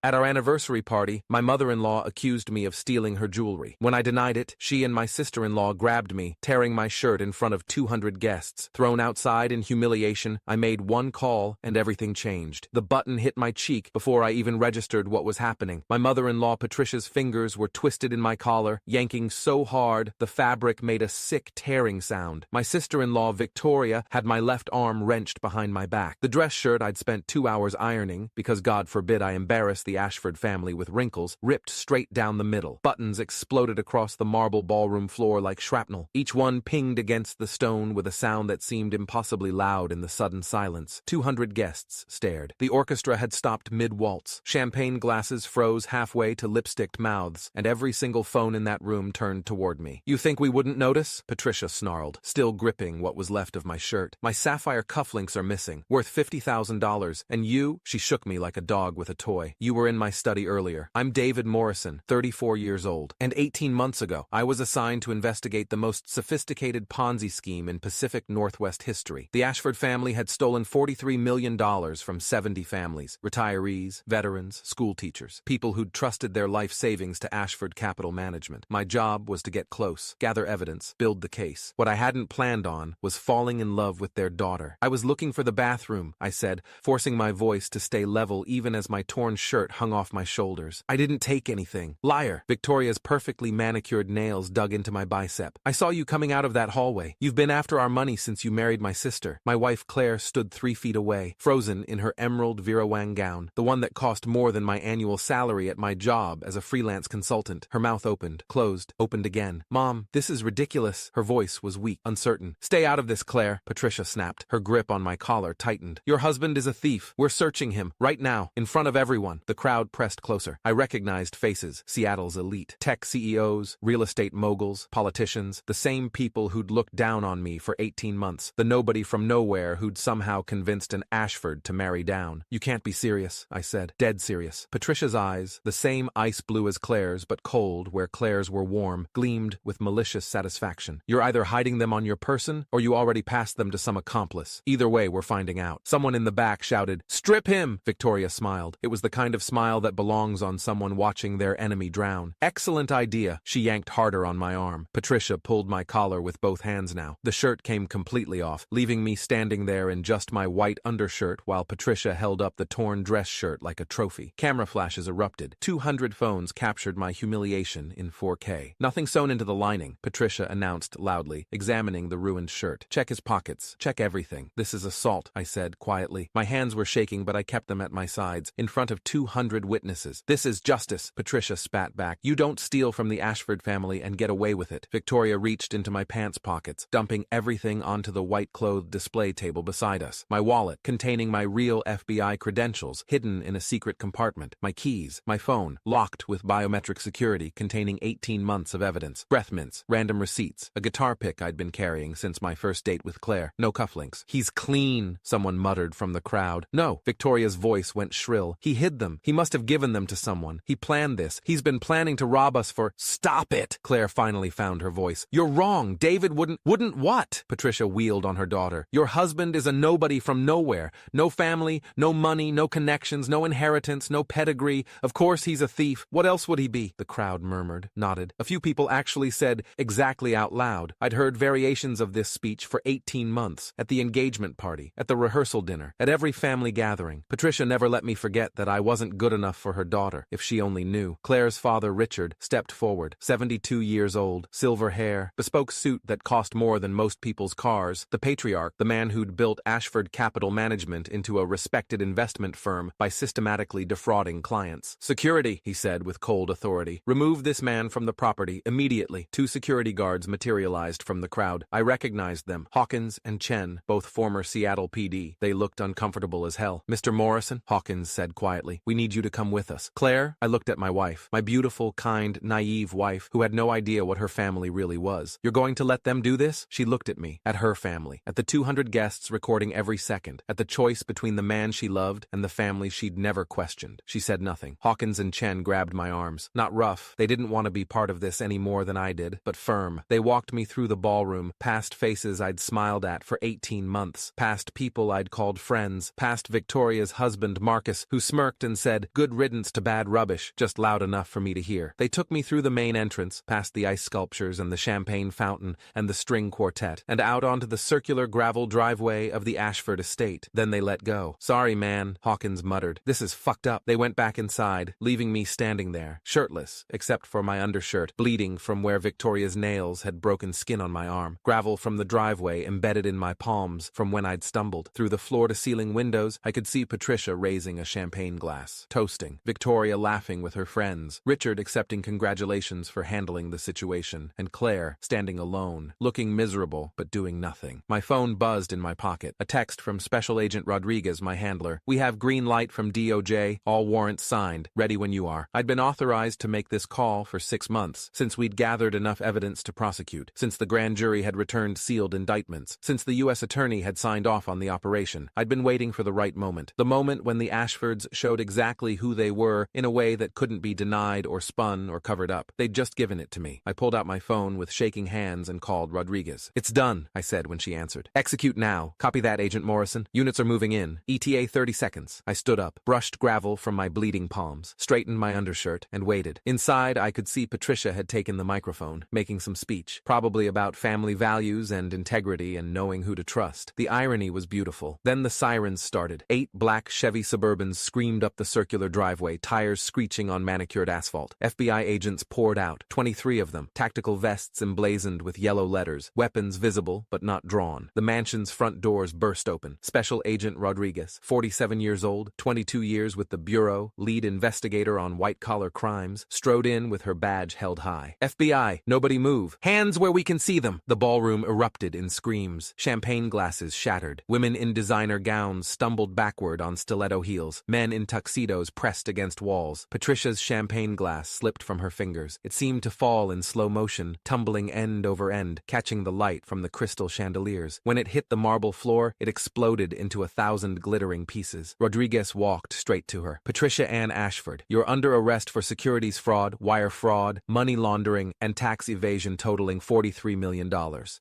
At our anniversary party, my mother-in-law accused me of stealing her jewelry. When I denied it, she and my sister-in-law grabbed me, tearing my shirt in front of 200 guests. Thrown outside in humiliation, I made one call and everything changed. The button hit my cheek before I even registered what was happening. My mother-in-law Patricia's fingers were twisted in my collar, yanking so hard the fabric made a sick tearing sound. My sister-in-law Victoria had my left arm wrenched behind my back. The dress shirt I'd spent 2 hours ironing, because God forbid I embarrass the Ashford family with wrinkles, ripped straight down the middle. Buttons exploded across the marble ballroom floor like shrapnel. Each one pinged against the stone with a sound that seemed impossibly loud in the sudden silence. 200 guests stared. The orchestra had stopped mid-waltz. Champagne glasses froze halfway to lipsticked mouths, and every single phone in that room turned toward me. You think we wouldn't notice? Patricia snarled, still gripping what was left of my shirt. My sapphire cufflinks are missing, worth $50,000, and you? She shook me like a dog with a toy. You were in my study earlier. I'm David Morrison, 34 years old, and 18 months ago, I was assigned to investigate the most sophisticated Ponzi scheme in Pacific Northwest history. The Ashford family had stolen $43 million from 70 families, retirees, veterans, school teachers, people who'd trusted their life savings to Ashford Capital Management. My job was to get close, gather evidence, build the case. What I hadn't planned on was falling in love with their daughter. I was looking for the bathroom, I said, forcing my voice to stay level even as my torn shirt hung off my shoulders. I didn't take anything. Liar. Victoria's perfectly manicured nails dug into my bicep. I saw you coming out of that hallway. You've been after our money since you married my sister. My wife Claire stood 3 feet away, frozen in her emerald Vera Wang gown, the one that cost more than my annual salary at my job as a freelance consultant. Her mouth opened, closed, opened again. Mom, this is ridiculous. Her voice was weak, uncertain. Stay out of this, Claire, Patricia snapped. Her grip on my collar tightened. Your husband is a thief. We're searching him, right now, in front of everyone. The crowd pressed closer. I recognized faces, Seattle's elite. Tech CEOs, real estate moguls, politicians, the same people who'd looked down on me for 18 months. The nobody from nowhere who'd somehow convinced an Ashford to marry down. You can't be serious, I said. Dead serious. Patricia's eyes, the same ice blue as Claire's but cold where Claire's were warm, gleamed with malicious satisfaction. You're either hiding them on your person or you already passed them to some accomplice. Either way, we're finding out. Someone in the back shouted, "Strip him!" Victoria smiled. It was the kind of smile that belongs on someone watching their enemy drown. Excellent idea. She yanked harder on my arm. Patricia pulled my collar with both hands now. The shirt came completely off, leaving me standing there in just my white undershirt while Patricia held up the torn dress shirt like a trophy. Camera flashes erupted. 200 phones captured my humiliation in 4K. Nothing sewn into the lining, Patricia announced loudly, examining the ruined shirt. Check his pockets. Check everything. This is assault, I said quietly. My hands were shaking, but I kept them at my sides, in front of 200 witnesses. This is justice, Patricia spat back. You don't steal from the Ashford family and get away with it. Victoria reached into my pants pockets, dumping everything onto the white-clothed display table beside us. My wallet, containing my real FBI credentials, hidden in a secret compartment. My keys, my phone, locked with biometric security, containing 18 months of evidence. Breath mints, random receipts, a guitar pick I'd been carrying since my first date with Claire. No cufflinks. He's clean, someone muttered from the crowd. No, Victoria's voice went shrill. He hid them. He must have given them to someone. He planned this. He's been planning to rob us for— Stop it! Claire finally found her voice. You're wrong. David wouldn't what? Patricia wheeled on her daughter. Your husband is a nobody from nowhere. No family, no money, no connections, no inheritance, no pedigree. Of course he's a thief. What else would he be? The crowd murmured, nodded. A few people actually said exactly out loud. I'd heard variations of this speech for 18 months. At the engagement party, at the rehearsal dinner, at every family gathering. Patricia never let me forget that I wasn't good enough for her daughter, if she only knew. Claire's father, Richard, stepped forward, 72 years old, silver hair, bespoke suit that cost more than most people's cars. The patriarch, the man who'd built Ashford Capital Management into a respected investment firm by systematically defrauding clients. Security, he said with cold authority. Remove this man from the property immediately. 2 security guards materialized from the crowd. I recognized them. Hawkins and Chen, both former Seattle PD. They looked uncomfortable as hell. Mr. Morrison, Hawkins said quietly, we need you to come with us. Claire, I looked at my wife. My beautiful, kind, naive wife who had no idea what her family really was. You're going to let them do this? She looked at me, at her family, at the 200 guests recording every second, at the choice between the man she loved and the family she'd never questioned. She said nothing. Hawkins and Chen grabbed my arms. Not rough. They didn't want to be part of this any more than I did, but firm. They walked me through the ballroom, past faces I'd smiled at for 18 months, past people I'd called friends, past Victoria's husband Marcus, who smirked and said said, "Good riddance to bad rubbish," just loud enough for me to hear. They took me through the main entrance, past the ice sculptures and the champagne fountain and the string quartet, and out onto the circular gravel driveway of the Ashford estate. Then they let go. "Sorry, man," Hawkins muttered. "This is fucked up." They went back inside, leaving me standing there, shirtless, except for my undershirt, bleeding from where Victoria's nails had broken skin on my arm. Gravel from the driveway embedded in my palms from when I'd stumbled. Through the floor-to-ceiling windows, I could see Patricia raising a champagne glass, toasting, Victoria laughing with her friends, Richard accepting congratulations for handling the situation, and Claire standing alone, looking miserable but doing nothing. My phone buzzed in my pocket. A text from Special Agent Rodriguez, my handler. "We have green light from DOJ, all warrants signed, ready when you are." I'd been authorized to make this call for 6 months, since we'd gathered enough evidence to prosecute, since the grand jury had returned sealed indictments, since the U.S. attorney had signed off on the operation. I'd been waiting for the right moment, the moment when the Ashfords showed exactly who they were in a way that couldn't be denied or spun or covered up. They'd just given it to me. I pulled out my phone with shaking hands and called Rodriguez. "It's done," I said when she answered. "Execute now. Copy that, Agent Morrison. Units are moving in. ETA 30 seconds. I stood up, brushed gravel from my bleeding palms, straightened my undershirt, and waited. Inside, I could see Patricia had taken the microphone, making some speech, probably about family values and integrity and knowing who to trust. The irony was beautiful. Then the sirens started. 8 black Chevy Suburbans screamed up the circular driveway, tires screeching on manicured asphalt. FBI agents poured out, 23 of them, tactical vests emblazoned with yellow letters, weapons visible but not drawn. The mansion's front doors burst open. Special Agent Rodriguez, 47 years old, 22 years with the Bureau, lead investigator on white-collar crimes, strode in with her badge held high. "FBI, nobody move. Hands where we can see them." The ballroom erupted in screams. Champagne glasses shattered. Women in designer gowns stumbled backward on stiletto heels. Men in tuxedos pressed against walls. Patricia's champagne glass slipped from her fingers. It seemed to fall in slow motion, tumbling end over end, catching the light from the crystal chandeliers. When it hit the marble floor, it exploded into 1,000 glittering pieces. Rodriguez walked straight to her. "Patricia Ann Ashford, you're under arrest for securities fraud, wire fraud, money laundering, and tax evasion totaling $43 million.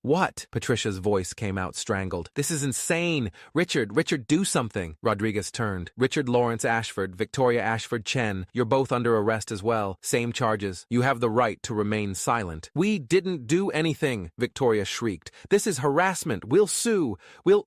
"What?" Patricia's voice came out strangled. "This is insane! Richard, do something!" Rodriguez turned. "Richard Lawrence Ashford, Victoria Ashford Chen, you're both under arrest as well. Same charges. You have the right to remain silent." "We didn't do anything!" Victoria shrieked. "This is harassment. We'll sue.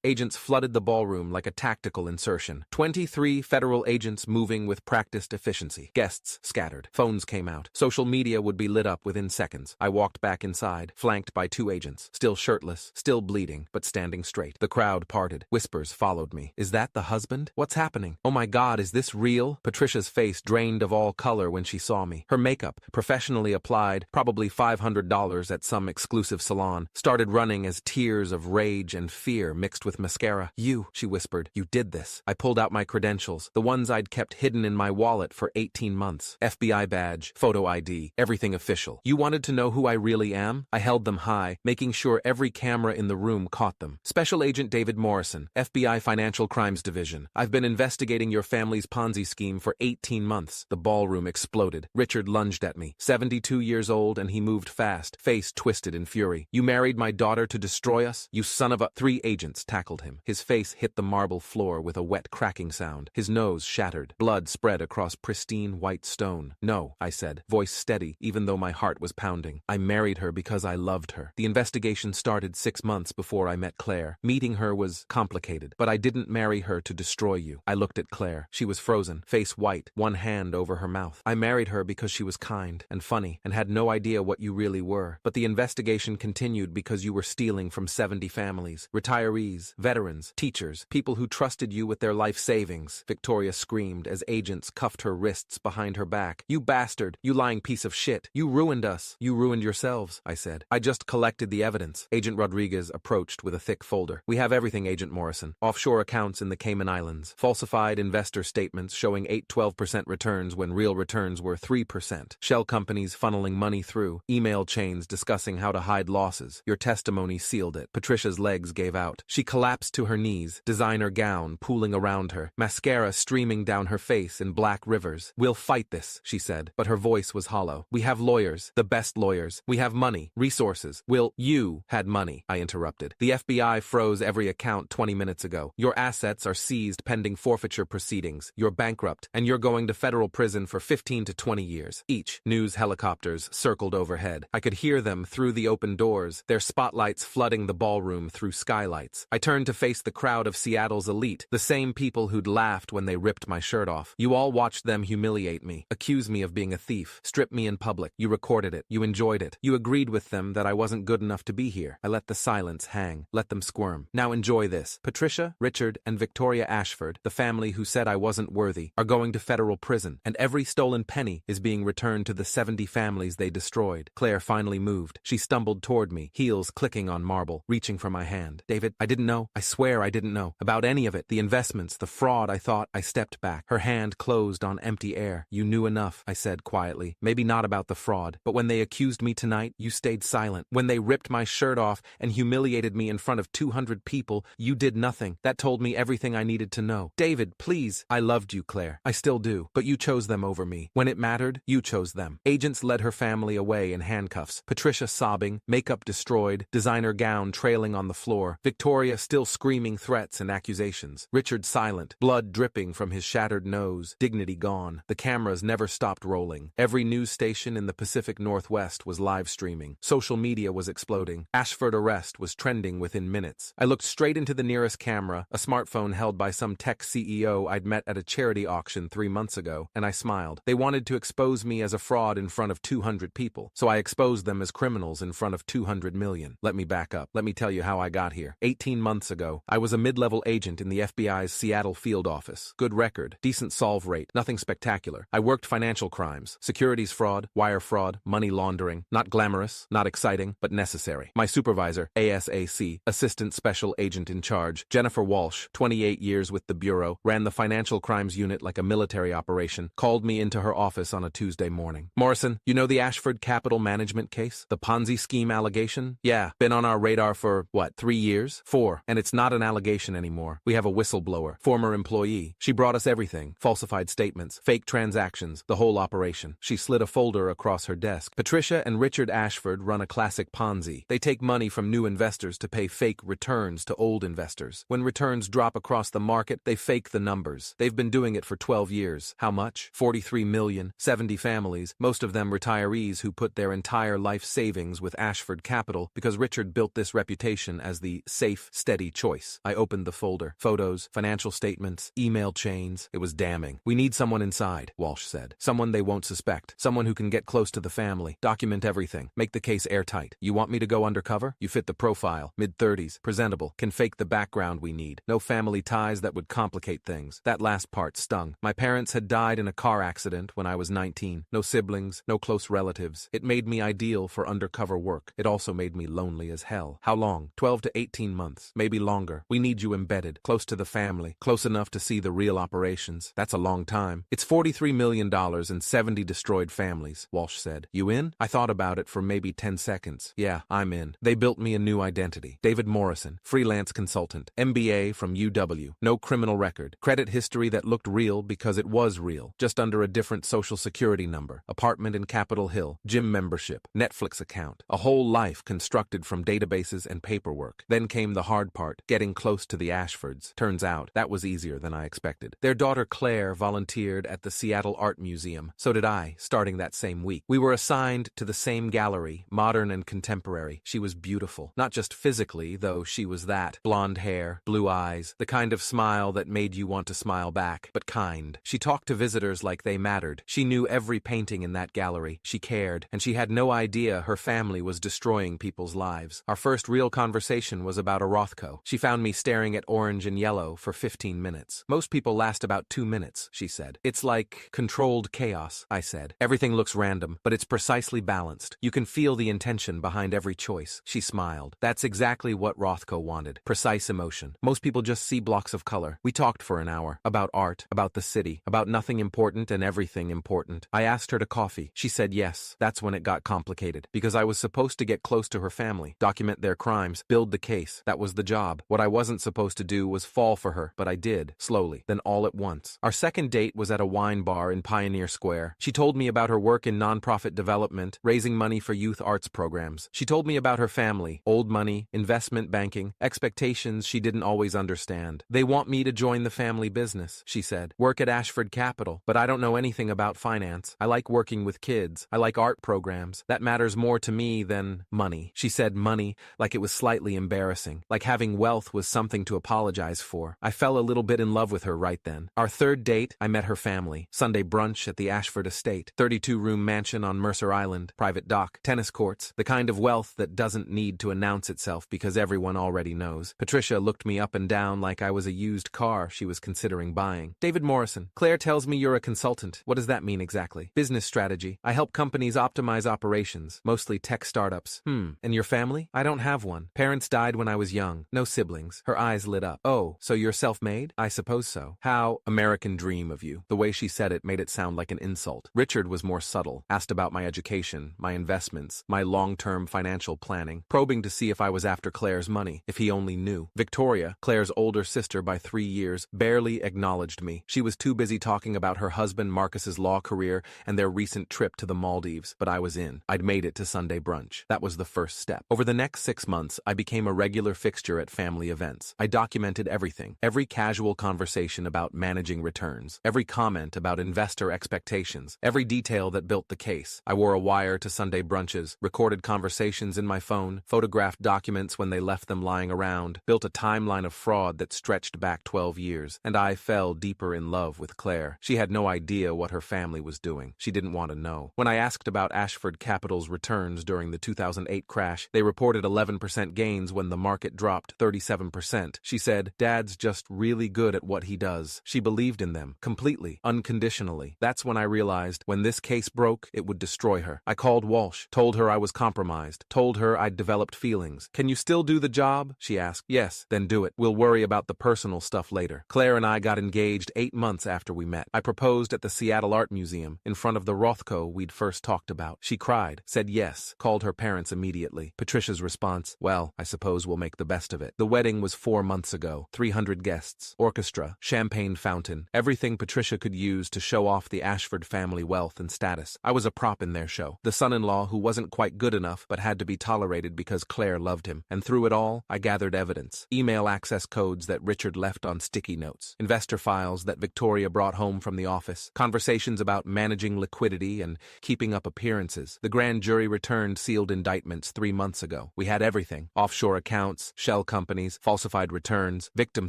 Agents flooded the ballroom like a tactical insertion. 23 federal agents moving with practiced efficiency. Guests scattered. Phones came out. Social media would be lit up within seconds. I walked back inside, flanked by 2 agents, still shirtless, still bleeding, but standing straight. The crowd parted. Whispers followed me. "Is that the husband? What's happening? Oh my God, is this real?" Patricia's face drained of all color when she saw me. Her makeup, professionally applied, probably $500 at some exclusive salon, started running as tears of rage and fear mixed with mascara. "You," she whispered, "you did this." I pulled out my credentials, the ones I'd kept hidden in my wallet for 18 months. FBI badge, photo ID, everything official. "You wanted to know who I really am?" I held them high, making sure every camera in the room caught them. "Special Agent David Morrison, FBI Financial Crimes Division. I've been investigating your family's Ponzi scheme for 18 months. The ballroom exploded. Richard lunged at me. 72 years old, and he moved fast, face twisted in fury. "You married my daughter to destroy us? You son of a—" 3 agents tackled him. His face hit the marble floor with a wet cracking sound. His nose shattered. Blood spread across pristine white stone. "No," I said, voice steady, even though my heart was pounding. "I married her because I loved her. The investigation started 6 months before I met Claire. Meeting her was complicated, but I didn't marry her to destroy you." I looked at Claire. She was frozen, face white, one hand over her mouth. "I married her because she was kind and funny and had no idea what you really were. But the investigation continued because you were stealing from 70 families, retirees, veterans, teachers, people who trusted you with their life savings." Victoria screamed as agents cuffed her wrists behind her back. "You bastard! You lying piece of shit! You ruined us! You ruined yourselves," I said. "I just collected the evidence." Agent Rodriguez approached with a thick folder. "We have everything, Agent Morrison. Offshore accounts in the Cayman Islands. Falsified investor statements showing 8-12% returns when real returns were 3%. Shell companies funneling money through. Email chains discussing how to hide losses. Your testimony sealed it." Patricia's legs gave out. She collapsed to her knees, designer gown pooling around her, mascara streaming down her face in black rivers. "We'll fight this," she said, but her voice was hollow. "We have lawyers, the best lawyers. We have money, resources. You had money," I interrupted. "The FBI froze every account 20 minutes ago. Your assets are seized pending forfeiture proceedings. Your bank bankrupt, and you're going to federal prison for 15 to 20 years each. News helicopters circled overhead. I could hear them through the open doors, their spotlights flooding the ballroom through skylights. I turned to face the crowd of Seattle's elite, the same people who'd laughed when they ripped my shirt off. You all watched them humiliate me, accuse me of being a thief, strip me in public. You recorded it. You enjoyed it. You agreed with them that I wasn't good enough to be here. I let the silence hang, let them squirm. Now enjoy this. Patricia, Richard, and Victoria Ashford, the family who said I wasn't worthy, are going to federal prison, and every stolen penny is being returned to the 70 families they destroyed. Claire finally moved. She stumbled toward me, heels clicking on marble, reaching for my hand. David, I didn't know. I swear I didn't know. About any of it. The investments, the fraud. I thought. I stepped back. Her hand closed on empty air. You knew enough, I said quietly. Maybe not about the fraud, but when they accused me tonight, you stayed silent. When they ripped my shirt off and humiliated me in front of 200 people, you did nothing. That told me everything I needed to know. David, please. I loved you, Claire. I still do. But you chose them over me. When it mattered, you chose them. Agents led her family away in handcuffs. Patricia sobbing, makeup destroyed, designer gown trailing on the floor. Victoria still screaming threats and accusations. Richard silent, blood dripping from his shattered nose, dignity gone. The cameras never stopped rolling. Every news station in the Pacific Northwest was live streaming. Social media was exploding. Ashford arrest was trending within minutes. I looked straight into the nearest camera, a smartphone held by some tech CEO I'd met at a charity auction 3 months ago, and I smiled. They wanted to expose me as a fraud in front of 200 people, so I exposed them as criminals in front of 200 million. Let me back up. Let me tell you how I got here. 18 months ago, I was a mid-level agent in the FBI's Seattle field office. Good record, decent solve rate, nothing spectacular. I worked financial crimes, securities fraud, wire fraud, money laundering. Not glamorous, not exciting, but necessary. My supervisor, ASAC, Assistant Special Agent in Charge, Jennifer Walsh, 28 years with the Bureau, ran the financial crimes unit like a military operation, called me into her office on a Tuesday morning. Morrison, you know the Ashford Capital Management case? The Ponzi scheme allegation? Yeah, been on our radar for, 3 years? 4. And it's not an allegation anymore. We have a whistleblower, former employee. She brought us everything. Falsified statements, fake transactions, the whole operation. She slid a folder across her desk. Patricia and Richard Ashford run a classic Ponzi. They take money from new investors to pay fake returns to old investors. When returns drop across the market, they fake the numbers. They've been doing it for 12 years. How much? 43 million, 70 families, most of them retirees who put their entire life savings with Ashford Capital because Richard built this reputation as the safe, steady choice. I opened the folder. Photos, financial statements, email chains. It was damning. We need someone inside, Walsh said. Someone they won't suspect. Someone who can get close to the family, document everything, make the case airtight. You want me to go undercover? You fit the profile. Mid-30s, presentable, can fake the background we need. No family ties that would complicate things. That last part stung. My parents had died in a car accident when I was 19. No siblings, no close relatives. It made me ideal for undercover work. It also made me lonely as hell. How long? 12 to 18 months. Maybe longer. We need you embedded, close to the family, close enough to see the real operations. That's a long time. It's $43 million and 70 destroyed families, Walsh said. You in? I thought about it for maybe 10 seconds. Yeah, I'm in. They built me a new identity. David Morrison, freelance consultant, MBA from UW, no criminal record, credit history that looked real because it was real, just under a different social security number, apartment in Capitol Hill, gym membership, Netflix account, a whole life constructed from databases and paperwork. Then came the hard part, getting close to the Ashfords. Turns out, that was easier than I expected. Their daughter Claire volunteered at the Seattle Art Museum. So did I, starting that same week. We were assigned to the same gallery, modern and contemporary. She was beautiful. Not just physically, though she was that. Blonde hair, blue eyes, the kind of smile that made you want to smile back, but kind. She talked to visitors like they mattered. She knew every painting in that gallery. She cared, and she had no idea her family was destroying people's lives. Our first real conversation was about a Rothko. She found me staring at orange and yellow for 15 minutes. Most people last about 2 minutes, she said. It's like controlled chaos, I said. Everything looks random, but it's precisely balanced. You can feel the intention behind every choice. She smiled. That's exactly what Rothko wanted. Precise emotion. Most people just see blocks of color. We talked for an hour. About art, about the city, about nothing important and everything important. I asked her to coffee. She said yes. That's when it got complicated. Because I was supposed to get close to her family, document their crimes, build the case. That was the job. What I wasn't supposed to do was fall for her, but I did, slowly, then all at once. Our second date was at a wine bar in Pioneer Square. She told me about her work in nonprofit development, raising money for youth arts programs. She told me about her family, old money, investment banking, expectations she didn't always understand. They want me to join the family business, she said. said. Work at Ashford Capital, but I don't know anything about finance. I like working with kids. I like art programs. That matters more to me than money. She said money like it was slightly embarrassing, like having wealth was something to apologize for. I fell a little bit in love with her right then. Our third date, I met her family. Sunday brunch at the Ashford estate. 32-room mansion on Mercer Island, private dock, tennis courts, the kind of wealth that doesn't need to announce itself because everyone already knows. Patricia looked me up and down like I was a used car she was considering buying. David Morrison, Claire tells me you're a consultant. What does that mean exactly? Business strategy. I help companies optimize operations, mostly tech startups. And your family? I don't have one. Parents died when I was young. No siblings. Her eyes lit up. Oh, so you're self-made? I suppose so. How American dream of you. The way she said it made it sound like an insult. Richard was more subtle. Asked about my education, my investments, my long-term financial planning, probing to see if I was after Claire's money, if he only knew. Victoria, Claire's older sister by 3 years, barely acknowledged me. She was too busy talking about her husband Marcus's law career and their recent trip to the Maldives, but I was in. I'd made it to Sunday brunch. That was the first step. Over the next 6 months, I became a regular fixture at family events. I documented everything, every casual conversation about managing returns, every comment about investor expectations, every detail that built the case. I wore a wire to Sunday brunches, recorded conversations in my phone, photographed documents when they left them lying around, built a timeline of fraud that stretched back 12 years, and I fell deeper in love with Claire. She had no idea what her family was doing. She didn't want to know. When I asked about Ashford Capital's returns during the 2008 crash, they reported 11% gains when the market dropped 37%. She said, "Dad's just really good at what he does." She believed in them, completely, unconditionally. That's when I realized when this case broke, it would destroy her. I called Walsh, told her I was compromised, told her I'd developed feelings. "Can you still do the job?" she asked. "Yes." "Then do it. We'll worry about the personal stuff later." Claire and I got engaged 8 months after we met. I proposed at the Seattle Art Museum, in front of the Rothko we'd first talked about. She cried, said yes, called her parents immediately. Patricia's response, "Well, I suppose we'll make the best of it." The wedding was 4 months ago. 300 guests, orchestra, champagne fountain, everything Patricia could use to show off the Ashford family wealth and status. I was a prop in their show. The son-in-law who wasn't quite good enough but had to be tolerated because Claire loved him. And through it all, I gathered evidence. Email access codes that Richard left on sticky notes. Investor files that Victoria brought home from the office. Conversations about managing liquidity and keeping up appearances. The grand jury returned sealed indictments 3 months ago. We had everything. Offshore accounts, shell companies, falsified returns, victim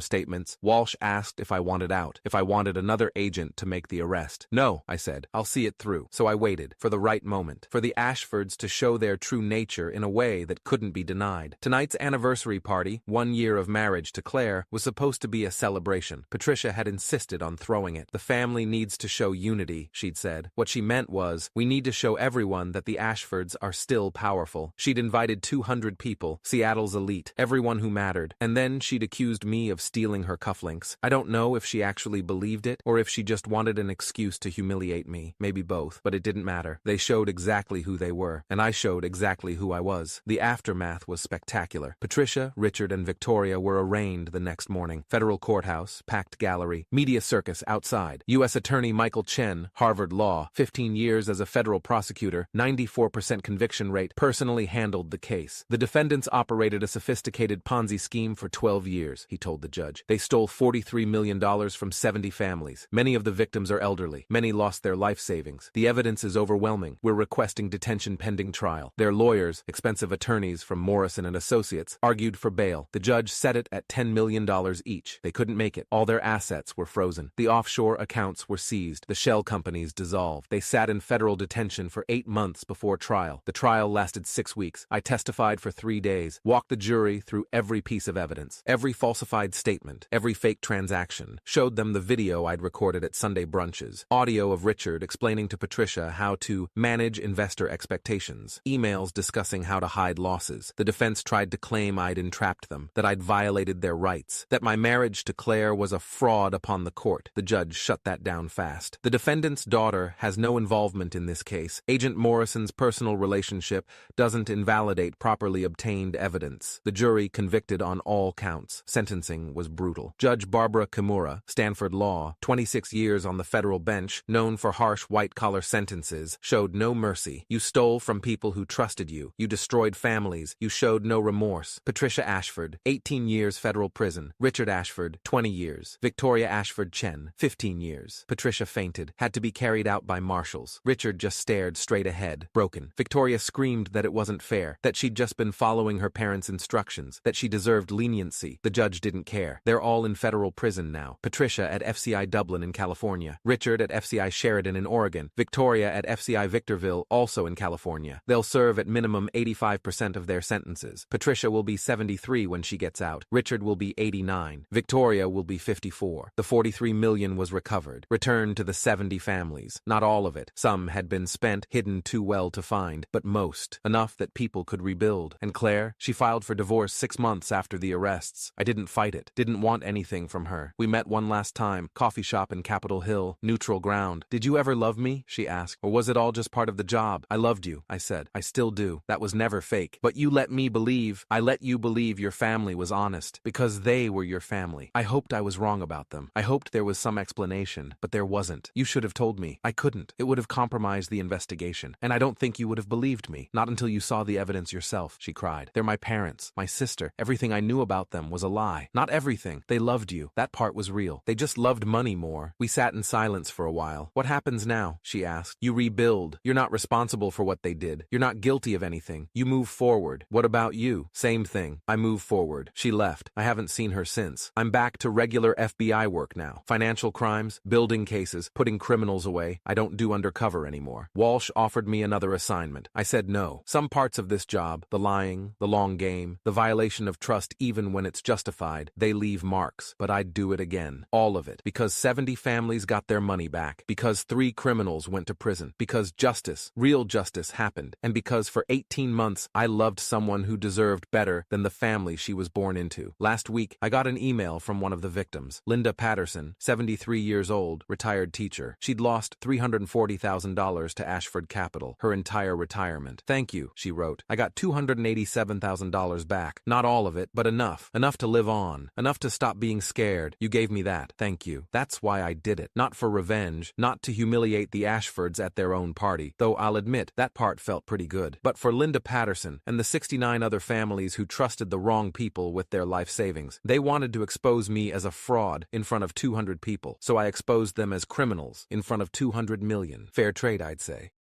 statements. Walsh asked if I wanted out, if I wanted another agent to make the arrest. "No," I said. "I'll see it through." So I waited for the right moment, for the Ashfords to show their true nature in a way that couldn't be denied. Tonight's anniversary party, 1 year of marriage to Claire, was supposed to be a celebration. Patricia had insisted on throwing it. "The family needs to show unity," she'd said. What she meant was, we need to show everyone that the Ashfords are still powerful. She'd invited 200 people, Seattle's elite, everyone who mattered, and then she'd accused me of stealing her cufflinks. I don't know if she actually believed it, or if she just wanted an excuse to humiliate me, maybe both, but it didn't matter. They showed exactly who they were, and I showed exactly who I was. The aftermath was spectacular. Patricia, Richard, and Victoria were arraigned the next morning. Federal courthouse, packed gallery, media circus outside. U.S. Attorney Michael Chen, Harvard Law, 15 years as a federal prosecutor, 94% conviction rate, personally handled the case. The defendants operated a sophisticated Ponzi scheme for 12 years, he told the judge. They stole $43 million from 70 families. Many of the victims are elderly. Many lost their life savings. The evidence is overwhelming. We're requesting detention pending trial. Their lawyers, expensive attorneys from Morrison and Associates, argued for bail. The judge set it at $10 million each. They couldn't make it. All their assets were frozen. The offshore accounts were seized. The shell companies dissolved. They sat in federal detention for 8 months before trial. The trial lasted 6 weeks. I testified for 3 days, walked the jury through every piece of evidence, every falsified statement, every fake transaction, showed them the video I'd recorded at Sunday brunches, audio of Richard explaining to Patricia how to manage investor expectations, emails discussing how to hide losses. The defense tried to claim I'd entrapped them, that I'd violated their rights, that my marriage to Claire was a fraud upon the court. The judge shut that down fast. The defendant's daughter has no involvement in this case. Agent Morrison's personal relationship doesn't invalidate properly obtained evidence. The jury convicted on all counts. Sentencing was brutal. Judge Barbara Kimura, Stanford Law, 26 years on the federal bench, known for harsh white-collar sentences, showed no mercy. You stole from people who trusted you. You destroyed families. You showed no remorse. Patricia Ashford, 18 years federal prison. Richard Ashford, 20 years. Victoria Ashford, Ashford Chen, 15 years. Patricia fainted, had to be carried out by marshals. Richard just stared straight ahead, broken. Victoria screamed that it wasn't fair, that she'd just been following her parents' instructions, that she deserved leniency. The judge didn't care. They're all in federal prison now. Patricia at FCI Dublin in California. Richard at FCI Sheridan in Oregon. Victoria at FCI Victorville, also in California. They'll serve at minimum 85% of their sentences. Patricia will be 73 when she gets out. Richard will be 89. Victoria will be 54. The $43 million was recovered, returned to the 70 families. Not all of it. Some had been spent, hidden too well to find, but most. Enough that people could rebuild. And Claire? She filed for divorce 6 months after the arrests. I didn't fight it. Didn't want anything from her. We met one last time. Coffee shop in Capitol Hill. Neutral ground. Did you ever love me? She asked. Or was it all just part of the job? I loved you, I said. I still do. That was never fake. But you let me believe. I let you believe your family was honest. Because they were your family. I hoped I was wrong about them. I hoped there was some explanation. But there wasn't. You should have told me. I couldn't. It would have compromised the investigation. And I don't think you would have believed me. Not until you saw the evidence yourself, she cried. They're my parents. My sister. Everything I knew about them was a lie. Not everything. They loved you. That part was real. They just loved money more. We sat in silence for a while. What happens now? She asked. You rebuild. You're not responsible for what they did. You're not guilty of anything. You move forward. What about you? Same thing. I move forward. She left. I haven't seen her since. I'm back to regular FBI work now. Financial crimes, building cases, putting criminals away. I don't do undercover anymore. Walsh offered me another assignment. I said no. Some parts of this job, the lying, the long game, the violation of trust even when it's justified, they leave marks. But I'd do it again. All of it. Because 70 families got their money back. Because 3 criminals went to prison. Because justice, real justice, happened. And because for 18 months I loved someone who deserved better than the family she was born into. Last week, I got an email from one of the victims. Linda Patterson, 73 years old, retired teacher. She'd lost $340,000 to Ashford Capital, her entire retirement. Thank you, she wrote. I got $287,000 back. Not all of it, but enough. Enough to live on. Enough to stop being scared. You gave me that. Thank you. That's why I did it. Not for revenge. Not to humiliate the Ashfords at their own party. Though I'll admit, that part felt pretty good. But for Linda Patterson and the 69 other families who trusted the wrong people with their life savings. They wanted to expose me as a fraud in front of 200 people. So I exposed them as criminals in front of 200 million. Fair trade, I'd say.